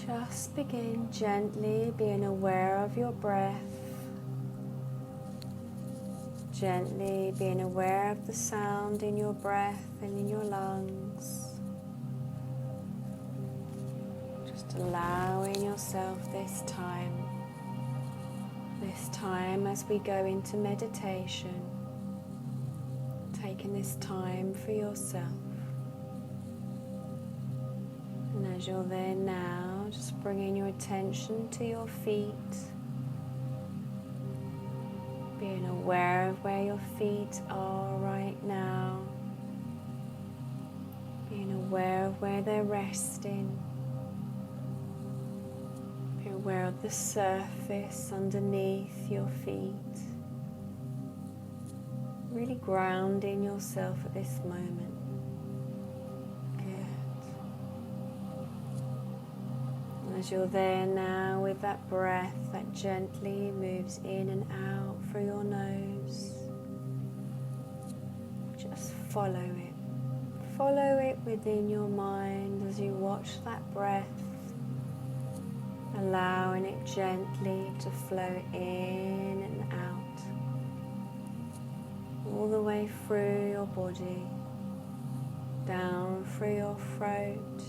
Just begin gently being aware of your breath, gently being aware of the sound in your breath and in your lungs. Just allowing yourself this time as we go into meditation, taking this time for yourself. And as you're there now, just bringing your attention to your feet, being aware of where your feet are right now, being aware of where they're resting, be aware of the surface underneath your feet, really grounding yourself at this moment. As you're there now with that breath that gently moves in and out through your nose, just follow it. Follow it within your mind as you watch that breath, allowing it gently to flow in and out, all the way through your body, down through your throat,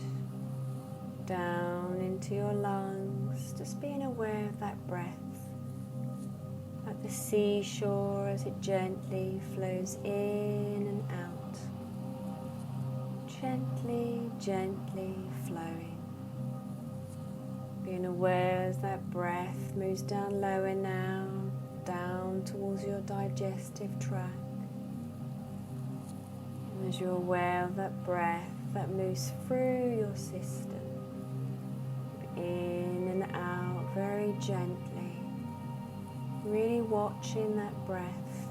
down into your lungs, just being aware of that breath, like the seashore as it gently flows in and out, gently, gently flowing. Being aware as that breath moves down lower now, down towards your digestive tract. And as you're aware of that breath that moves through your system, in and out very gently, really watching that breath,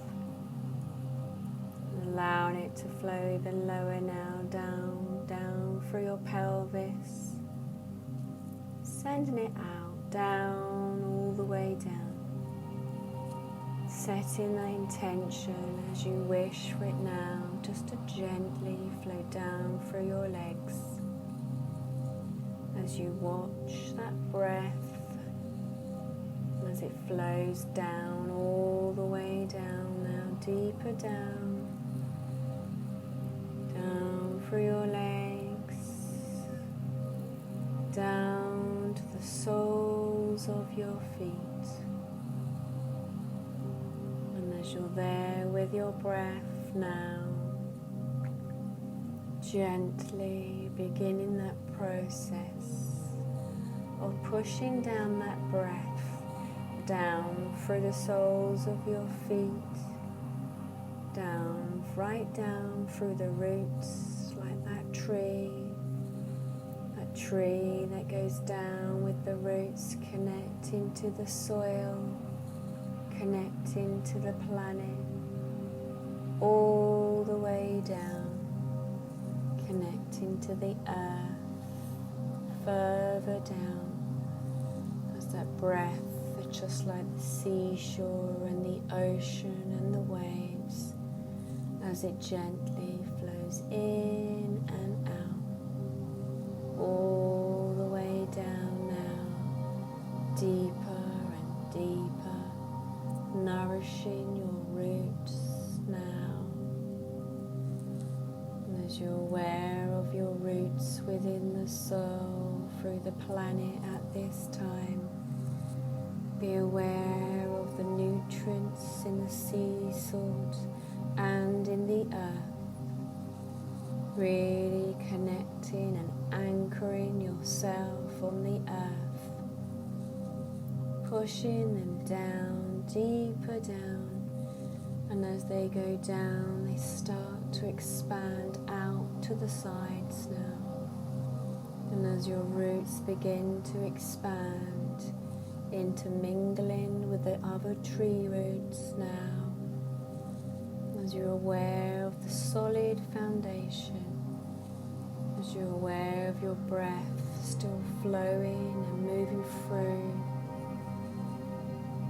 and allowing it to flow even lower now, down through your pelvis, sending it out, down, all the way down, setting the intention as you wish for it now, just to gently flow down through your legs. As you watch that breath, as it flows down, all the way down now, deeper down, down through your legs, down to the soles of your feet. And as you're there with your breath now, gently beginning that process of pushing down that breath down through the soles of your feet, down, right down through the roots, like that tree that goes down with the roots connecting to the soil, connecting to the planet, all the way down, connecting to the earth, further down, as that breath is just like the seashore and the ocean and the waves, as it gently flows in and out, all the way down now, deeper and deeper, nourishing your roots now. As you're aware of your roots within the soil, through the planet at this time, be aware of the nutrients in the sea salt and in the earth, really connecting and anchoring yourself on the earth, pushing them down, deeper down, and as they go down, they start to expand out to the sides now. And as your roots begin to expand, intermingling with the other tree roots now, as you're aware of the solid foundation, as you're aware of your breath still flowing and moving through,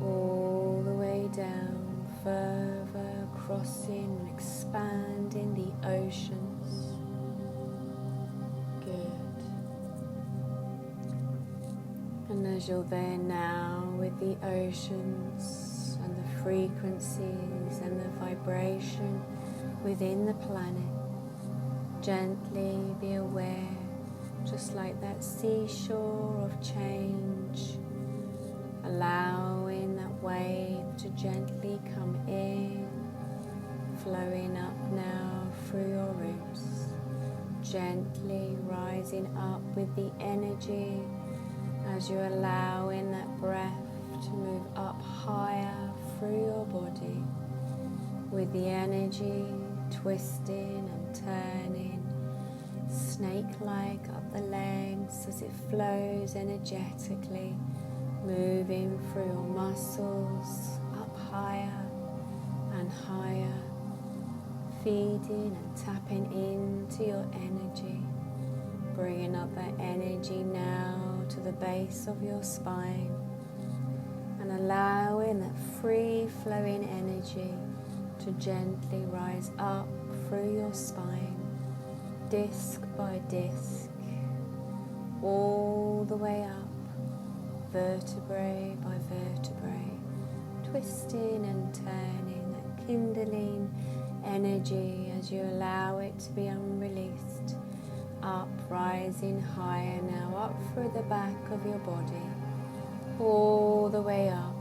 all the way down, further crossing and expanding the oceans. Good. And as you're there now with the oceans and the frequencies and the vibration within the planet, gently be aware, just like that seashore of change, allowing that wave to gently come in, flowing up now through your roots, gently rising up with the energy as you're allowing that breath to move up higher through your body, with the energy twisting and turning, snake-like up the legs as it flows energetically, moving through your muscles up higher and higher, feeding and tapping into your energy, bringing up that energy now to the base of your spine and allowing that free-flowing energy to gently rise up through your spine, disc by disc, all the way up, vertebrae by vertebrae, twisting and turning, that kindling energy as you allow it to be unreleased, up, rising higher now, up through the back of your body, all the way up,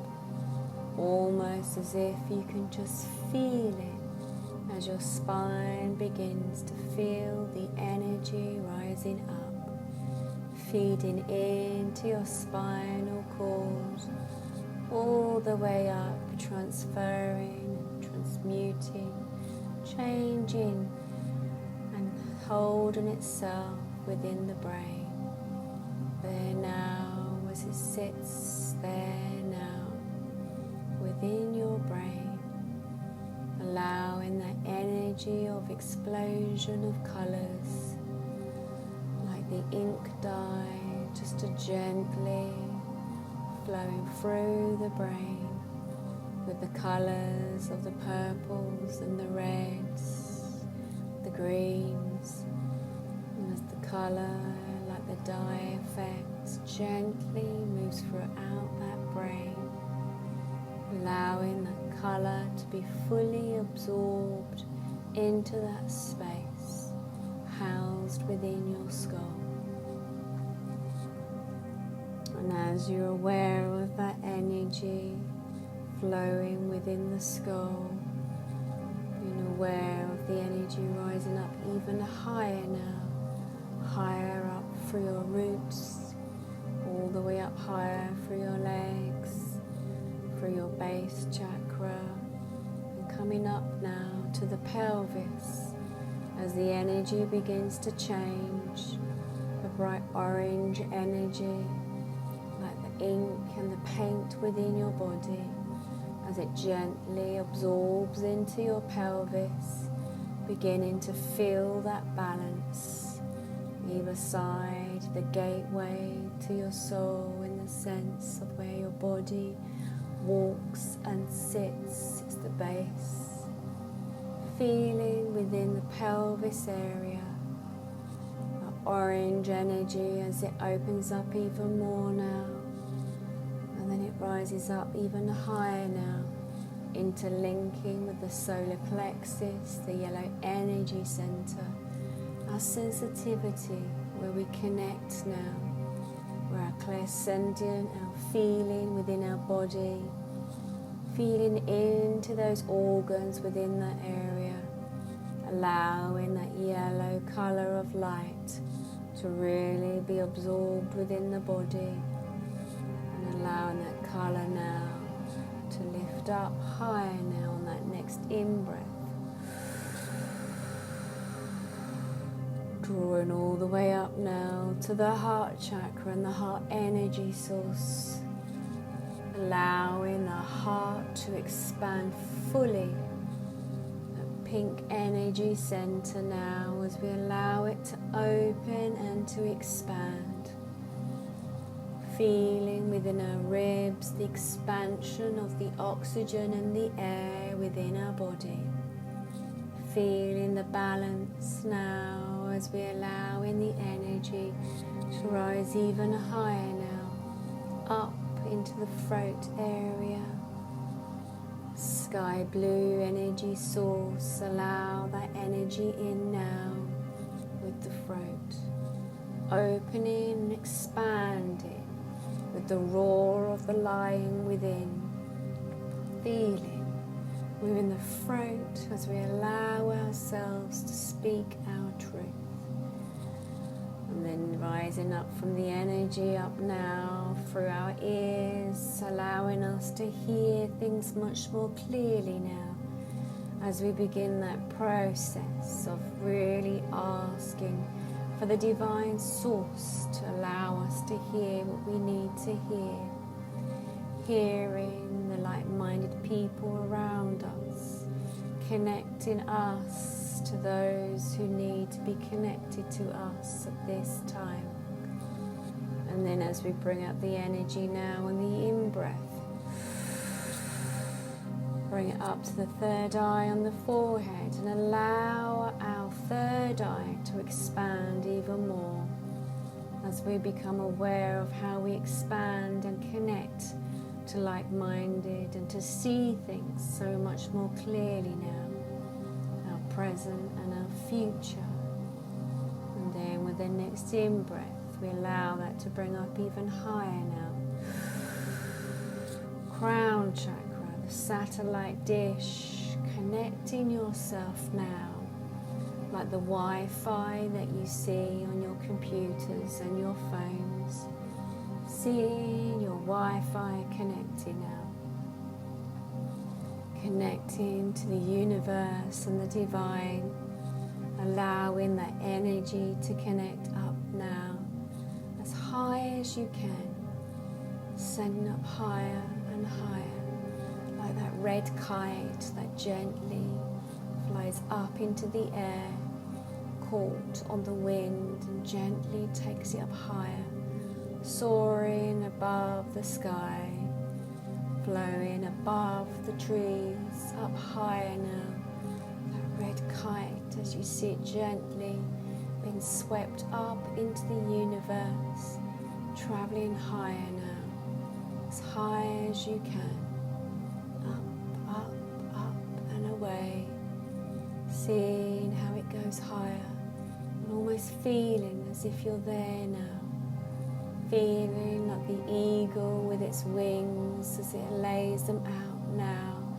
almost as if you can just feel it as your spine begins to feel the energy rising up, feeding into your spinal cord, all the way up, transferring and transmuting, changing and holding itself within the brain. There now, as it sits there now, within your brain, allowing that energy of explosion of colours, like the ink dye, just to gently flowing through the brain with the colours of the purples and the reds, the greens, and as the colour, like the dye effect, gently moves throughout that brain, allowing that colour to be fully absorbed into that space housed within your skull. And as you're aware of that energy flowing within the skull, being aware of the energy rising up even higher now, higher up through your roots, all the way up higher through your legs, through your base chakra, and coming up now to the pelvis as the energy begins to change, the bright orange energy, like the ink and the paint within your body, as it gently absorbs into your pelvis, beginning to feel that balance, either side, the gateway to your soul in the sense of where your body walks and sits, it's the base, feeling within the pelvis area, the orange energy as it opens up even more now, and then it rises up even higher now, interlinking with the solar plexus, the yellow energy center, our sensitivity, where we connect now, where our clairsentient, our feeling within our body, feeling into those organs within that area, allowing that yellow color of light to really be absorbed within the body, and allowing that color now to lift up higher now on that next in-breath, drawing all the way up now to the heart chakra and the heart energy source, allowing the heart to expand fully, that pink energy center now as we allow it to open and to expand, feeling within our ribs the expansion of the oxygen and the air within our body, feeling the balance now as we allow in the energy to rise even higher now, up into the throat area. Sky blue energy source, allow that energy in now with the throat, opening and expanding with the roar of the lion within, feeling within the throat as we allow ourselves to speak our truth. And then rising up from the energy up now through our ears, allowing us to hear things much more clearly now as we begin that process of really asking for the divine source to allow us to hear what we need to hear, hearing the like-minded people around us, connecting us to those who need to be connected to us at this time. And then as we bring up the energy now on the in-breath, bring it up to the third eye on the forehead and allow our third eye to expand even more as we become aware of how we expand and connect to like-minded and to see things so much more clearly now, our present and our future. And then with the next in-breath, we allow that to bring up even higher now. Crown chakra, the satellite dish, connecting yourself now, like the Wi-Fi that you see on your computers and your phones. Seeing your Wi-Fi connecting now. Connecting to the universe and the divine, allowing that energy to connect up now, as high as you can, sending up higher and higher, like that red kite that gently flies up into the air, caught on the wind and gently takes it up higher, soaring above the sky, flowing above the trees, up higher now, that red kite as you see it gently being swept up into the universe, traveling higher now, as high as you can, up, up, up and away, seeing how it goes higher and almost feeling as if you're there now, feeling like the eagle with its wings as it lays them out now,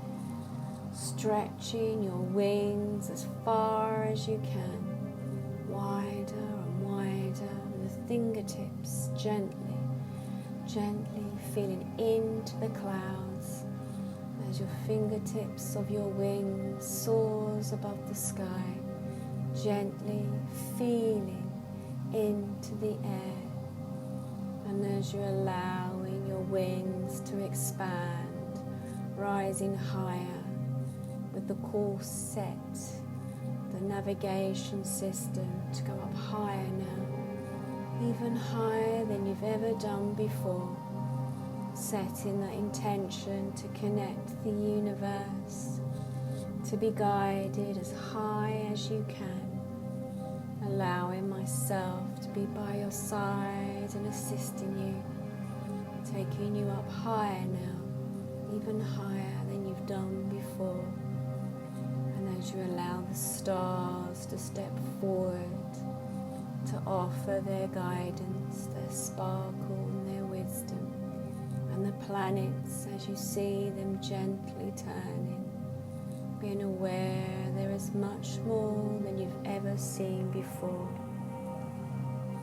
stretching your wings as far as you can, wider and wider, with the fingertips gently, gently feeling into the clouds as your fingertips of your wings soars above the sky, gently feeling into the air. And as you're allowing your wings to expand, rising higher with the course set, the navigation system to go up higher now, even higher than you've ever done before, setting that intention to connect the universe, to be guided as high as you can, allowing myself to be by your side and assisting you, taking you up higher now, even higher than you've done before. And as you allow the stars to step forward to offer their guidance, their sparkle and their wisdom, and the planets as you see them gently turning, being aware there is much more than you've ever seen before.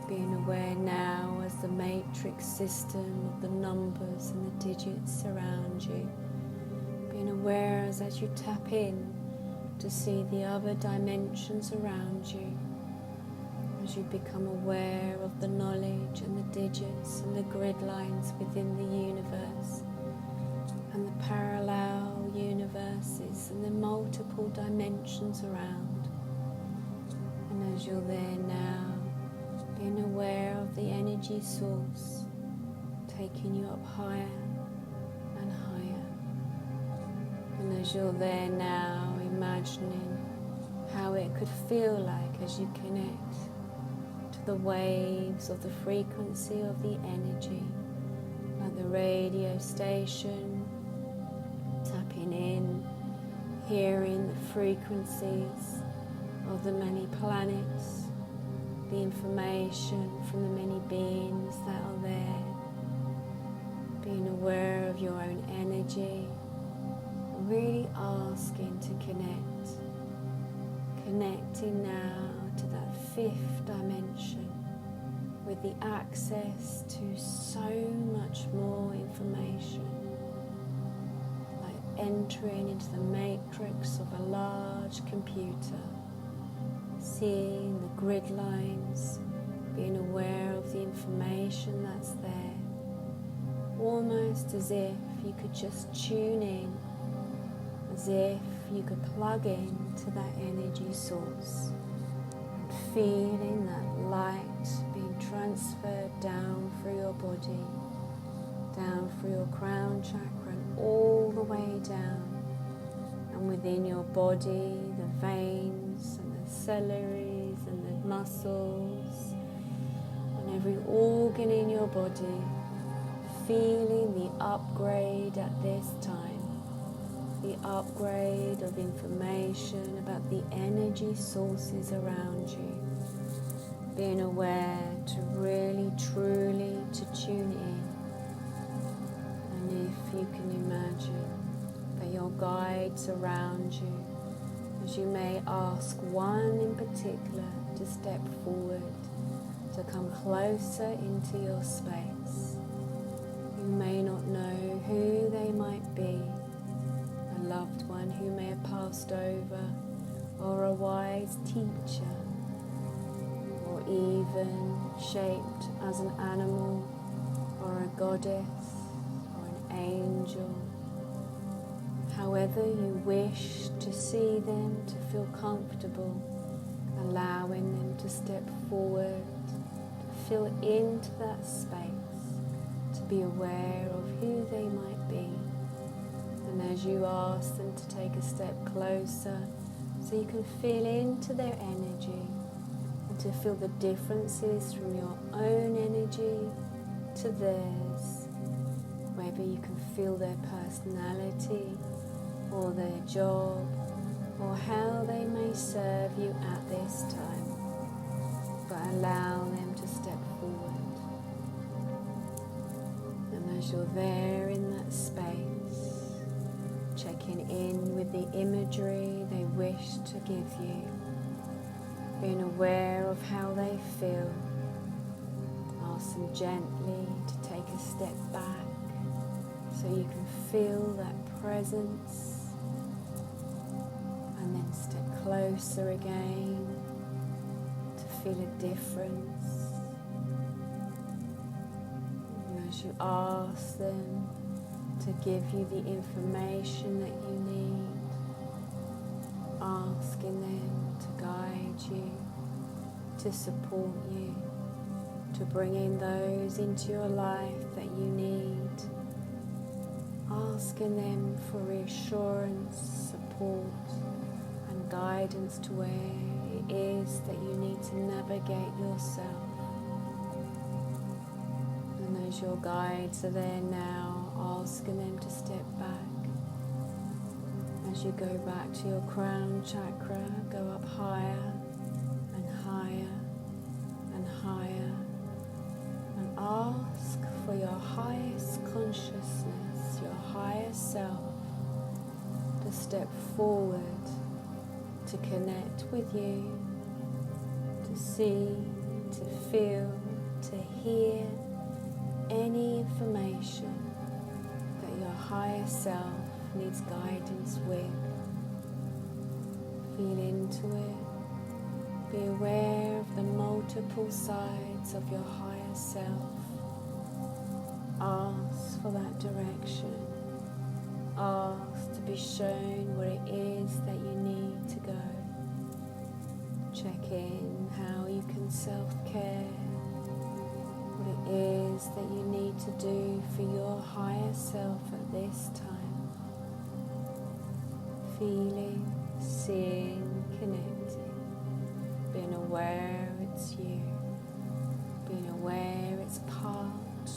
Being aware now as the matrix system of the numbers and the digits surround you. Being aware as you tap in to see the other dimensions around you. As you become aware of the knowledge and the digits and the grid lines within the universe, and the parallel universes and the multiple dimensions around. And as you're there now, being aware of the energy source, taking you up higher and higher. And as you're there now, imagining how it could feel like as you connect to the waves of the frequency of the energy, like the radio station, tapping in, hearing the frequencies of the many planets, the information from the many beings that are there, being aware of your own energy, really asking to connecting now to that fifth dimension with the access to so much more information, like entering into the matrix of a large computer, seeing the grid lines, being aware of the information that's there, almost as if you could just tune in, as if you could plug in to that energy source and feeling that light being transferred down through your body, down through your crown chakra and all the way down, and within your body, the veins and the capillaries and the muscles and every organ in your body, feeling the upgrade at this time, the upgrade of information about the energy sources around you, being aware to really truly to tune in. And if you can imagine that your guides around you, as you may ask one in particular to step forward, to come closer into your space. You may not know who they might be, a loved one who may have passed over, or a wise teacher, or even shaped as an animal, or a goddess, or an angel. However you wish to see them, to feel comfortable, allowing them to step forward, to fill into that space, to be aware of who they might be. And as you ask them to take a step closer, so you can feel into their energy and to feel the differences from your own energy to theirs, whether you can feel their personality or their job or how they may serve you at this time, but allow them to step forward. And as you're there in that space, checking in with the imagery they wish to give you, being aware of how they feel, ask them gently to take a step back so you can feel that presence, and then step closer again to feel a difference. And as you ask them to give you the information that you need, asking them to guide you, to support you, to bring in those into your life that you need, asking them for reassurance, support and guidance to where it is that you need to navigate yourself. And as your guides are there now, asking them to step back. As you go back to your crown chakra, go up higher and higher and higher, and ask for your highest consciousness, your higher self, to step forward, to connect with you, to see, to feel, to hear any information that your higher self needs guidance with. Feel into it. Be aware of the multiple sides of your higher self. Ask for that direction. Ask to be shown where it is that you need to go. Check in how you can self-care, what it is that you need to do for your higher self at this time. Feeling, seeing, connecting, being aware it's you, being aware it's part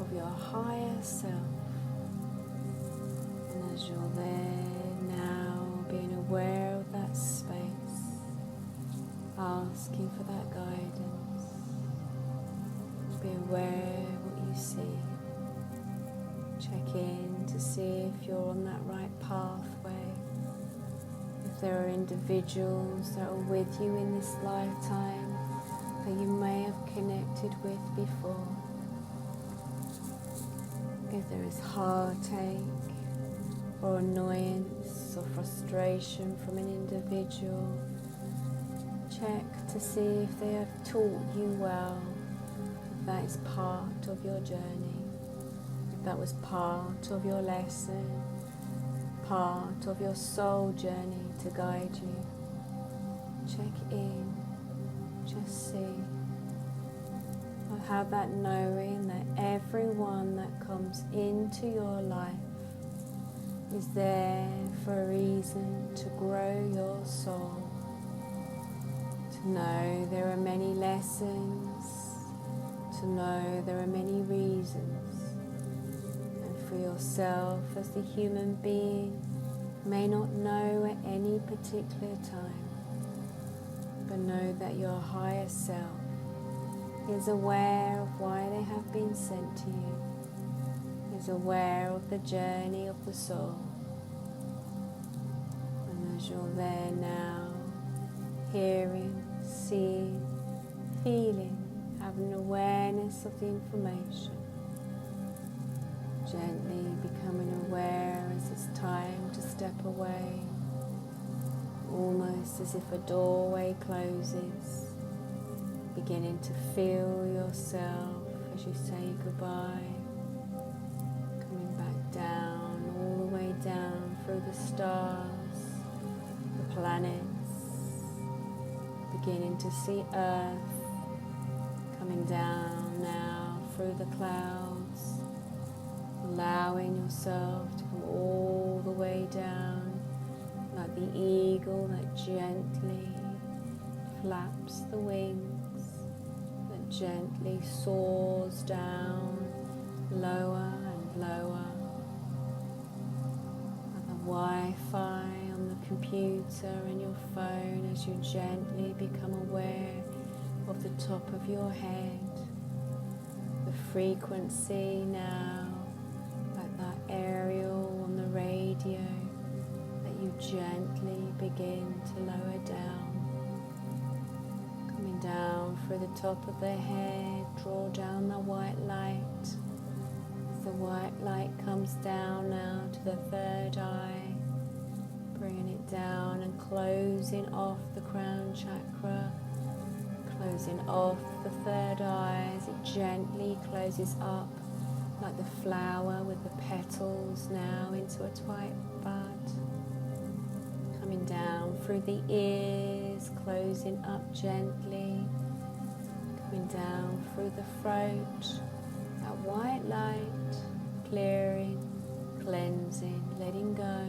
of your higher self. And as you're there now, being aware of that space, asking for that guidance, be aware of what you see. Check in to see if you're on that right pathway. If there are individuals that are with you in this lifetime that you may have connected with before. If there is heartache or annoyance or frustration from an individual, check to see if they have taught you well, if that is part of your journey, if that was part of your lesson, part of your soul journey to guide you. Check in, just see. Have that knowing that everyone that comes into your life is there for a reason, to grow your soul, to know there are many lessons, to know there are many reasons, and for yourself as the human being may not know at any particular time, but know that your higher self is aware of why they have been sent to you, is aware of the journey of the soul. And as you're there now, hearing, seeing, feeling, having awareness of the information, gently becoming aware as it's time to step away, almost as if a doorway closes. Beginning to feel yourself as you say goodbye, coming back down, all the way down through the stars, the planets, beginning to see Earth, coming down now through the clouds, allowing yourself to come all the way down, like the eagle that gently flaps the wings, gently soars down, lower and lower. And the Wi-Fi on the computer and your phone as you gently become aware of the top of your head, the frequency now, like that aerial on the radio, that you gently begin to lower down. Down through the top of the head, draw down the white light. As the white light comes down now to the third eye, bringing it down and closing off the crown chakra, closing off the third eye as it gently closes up like the flower with the petals now into a white bud. Coming down through the ears, closing up gently, coming down through the throat, that white light, clearing, cleansing, letting go.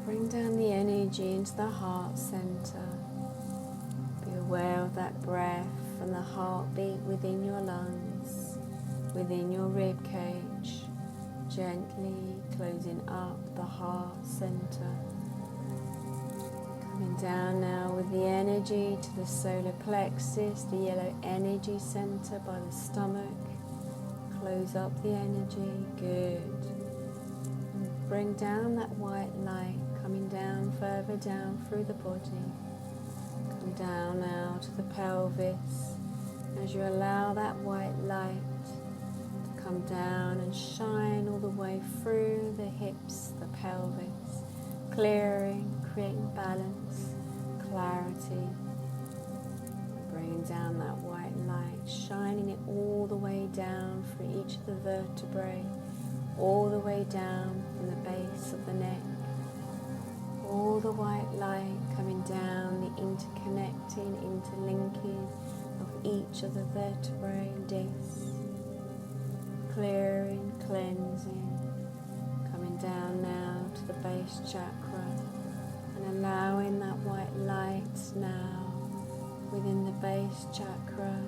Bring down the energy into the heart center. Be aware of that breath and the heartbeat within your lungs, within your rib cage, gently closing up the heart center. Coming down now with the energy to the solar plexus, the yellow energy center by the stomach. Close up the energy, good. And bring down that white light, coming down further down through the body. Come down now to the pelvis as you allow that white light to come down and shine all the way through the hips, the pelvis, clearing, creating balance, clarity. Bringing down that white light, shining it all the way down through each of the vertebrae, all the way down from the base of the neck. All the white light coming down, the interconnecting, interlinking of each of the vertebrae and discs. Clearing, cleansing, coming down now to the base chakra and allowing that white light now within the base chakra,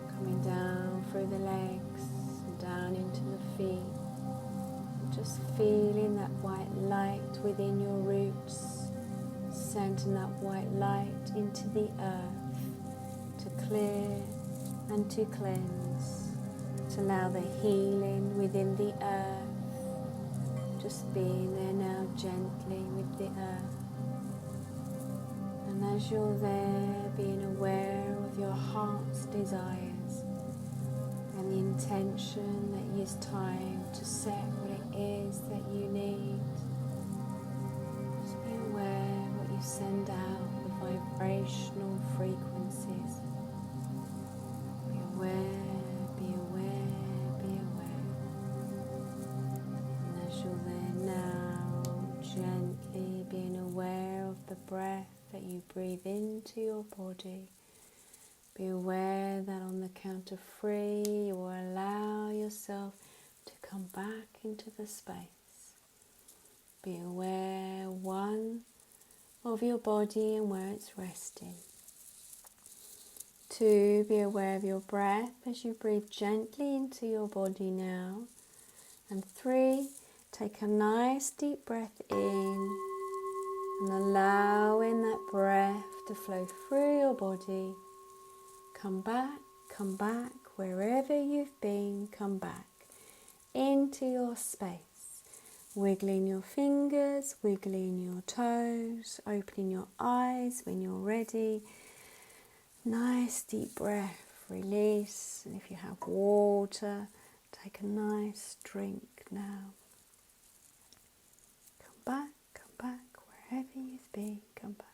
coming down through the legs, feet. Just feeling that white light within your roots, sending that white light into the earth to clear and to cleanse, to allow the healing within the earth, just being there now gently with the earth. And as you're there, being aware of your heart's desires and the intention that it's time to set what it is that you need. Just be aware what you send out, the vibrational frequencies. Be aware, be aware, be aware. And as you're there now, gently being aware of the breath that you breathe into your body. Be aware that on the count of 3, you will allow yourself to come back into the space. Be aware, 1, of your body and where it's resting. 2, be aware of your breath as you breathe gently into your body now. And 3, take a nice deep breath in and allowing that breath to flow through your body. Come back, wherever you've been, come back into your space. Wiggling your fingers, wiggling your toes, opening your eyes when you're ready. Nice deep breath, release. And if you have water, take a nice drink now. Come back, wherever you've been, come back.